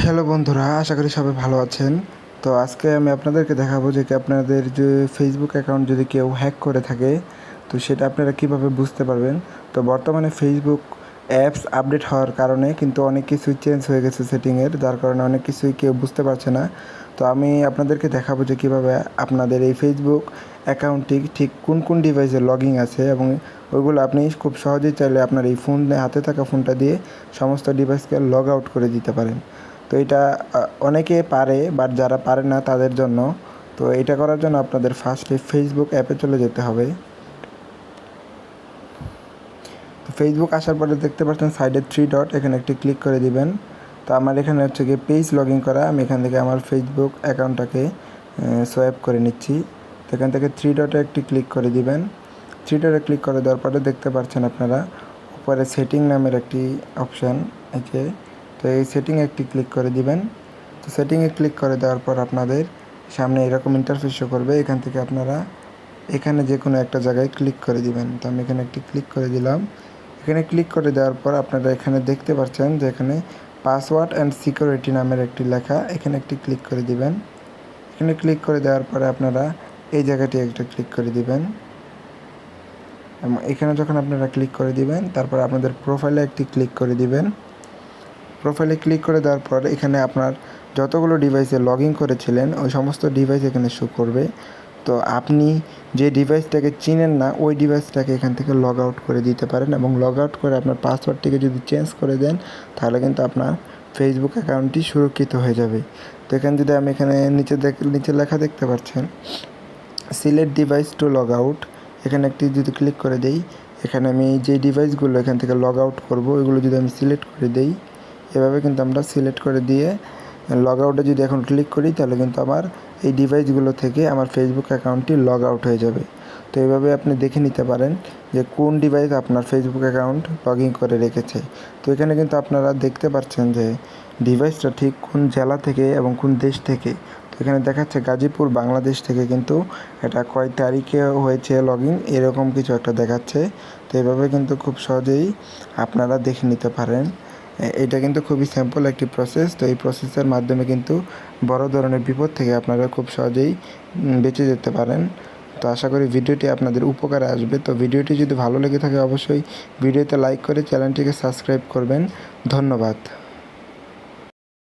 Hello বন্ধুরা, আশা করি সবাই ভালো আছেন। তো আজকে আমি আপনাদেরকে দেখাবো যে আপনাদের যে ফেসবুক অ্যাকাউন্ট যদি কেউ হ্যাক করে থাকে, তো সেটা আপনারা কীভাবে বুঝতে পারবেন। তো বর্তমানে ফেসবুক অ্যাপস আপডেট হওয়ার কারণে কিন্তু অনেক কিছুই চেঞ্জ হয়ে গেছে সেটিংয়ের, যার কারণে অনেক কিছুই কেউ বুঝতে পারছে না। তো আমি আপনাদেরকে দেখাবো যে কীভাবে আপনাদের এই ফেসবুক অ্যাকাউন্টটি ঠিক কোন কোন ডিভাইসে লগইন আছে, এবং ওইগুলো আপনি খুব সহজেই চাইলে আপনার এই হাতে থাকা ফোনটা দিয়ে সমস্ত ডিভাইসকে লগ আউট করে দিতে পারেন। তো এটা অনেকে পারে, বাট যারা পারে না তাদের জন্য। তো এটা করার জন্য আপনাদের ফার্স্টে ফেসবুক অ্যাপে চলে যেতে হবে। তো ফেসবুক আসার পরে দেখতে পাচ্ছেন সাইডে 3 ডট, এখানে একটি ক্লিক করে দিবেন। তো আমার এখানে হচ্ছে গিয়ে পেজ লগ ইন করা, আমি এখান থেকে আমার ফেসবুক অ্যাকাউন্টটাকে সোয়াইপ করে নিচ্ছি। তো এখান থেকে 3 ডটে একটি ক্লিক করে দিবেন। 3 ডটে ক্লিক করে দেওয়ার পরে দেখতে পাচ্ছেন আপনারা উপরে সেটিং নামের একটি অপশান আছে। তো এই সেটিংয়ে একটি ক্লিক করে দিবেন। তো সেটিংয়ে ক্লিক করে দেওয়ার পর আপনাদের সামনে এরকম ইন্টারফেস শো করবে। এখান থেকে আপনারা এখানে যে কোনো একটা জায়গায় ক্লিক করে দিবেন। তো আমি এখানে একটি ক্লিক করে দিলাম। এখানে ক্লিক করে দেওয়ার পর আপনারা এখানে দেখতে পাচ্ছেন যে এখানে পাসওয়ার্ড অ্যান্ড সিকিউরিটি নামের একটি লেখা, এখানে একটি ক্লিক করে দিবেন। এখানে ক্লিক করে দেওয়ার পরে আপনারা এই জায়গাটি একটা ক্লিক করে দিবেন। এবং এখানে যখন আপনারা ক্লিক করে দিবেন, তারপর আপনাদের প্রোফাইলে একটি ক্লিক করে দিবেন। প্রোফাইলে ক্লিক করে দেওয়ার পর এখানে আপনার যতগুলো ডিভাইসে লগ ইন করেছিলেন ওই সমস্ত ডিভাইস এখানে শো করবে। তো আপনি যে ডিভাইসটাকে চিনেন না ওই ডিভাইসটাকে এখান থেকে লগ আউট করে দিতে পারেন, এবং লগ আউট করে আপনার পাসওয়ার্ডটিকে যদি চেঞ্জ করে দেন তাহলে কিন্তু আপনার ফেসবুক অ্যাকাউন্টটি সুরক্ষিত হয়ে যাবে। তো এখানে যদি আমি এখানে নিচে লেখা দেখতে পাচ্ছেন select device to log out, এখানে একটি যদি ক্লিক করে দেই, এখানে আমি যে ডিভাইসগুলো এখান থেকে লগ আউট করবো ওইগুলো যদি আমি সিলেক্ট করে দেই, এভাবে কিন্তু আমরা সিলেক্ট করে দিয়ে লগ আউটে যদি এখন ক্লিক করি তাহলে কিন্তু আমার এই ডিভাইসগুলো থেকে আমার ফেসবুক অ্যাকাউন্টটি লগ আউট হয়ে যাবে। তো এইভাবে আপনি দেখে নিতে পারেন যে কোন ডিভাইস আপনার ফেসবুক অ্যাকাউন্ট লগ ইন করে রেখেছে। তো এখানে কিন্তু আপনারা দেখতে পাচ্ছেন যে ডিভাইসটা ঠিক কোন জেলা থেকে এবং কোন দেশ থেকে। তো এখানে দেখাচ্ছে গাজীপুর, বাংলাদেশ থেকে, কিন্তু এটা কয় তারিখে হয়েছে লগ ইন এরকম কিছু একটা দেখাচ্ছে। তো এইভাবে কিন্তু খুব সহজেই আপনারা দেখে নিতে পারেন। এটা কিন্তু খুবই সিম্পল একটি প্রসেস। তো এই প্রসেসের মাধ্যমে কিন্তু বড় ধরনের বিপদ থেকে আপনারা খুব সহজেই বেঁচে যেতে পারেন। তো আশা করি ভিডিওটি আপনাদের উপকারে আসবে। তো ভিডিওটি যদি ভালো লেগে থাকে অবশ্যই ভিডিওতে লাইক করে চ্যানেলটিকে সাবস্ক্রাইব করবেন। ধন্যবাদ।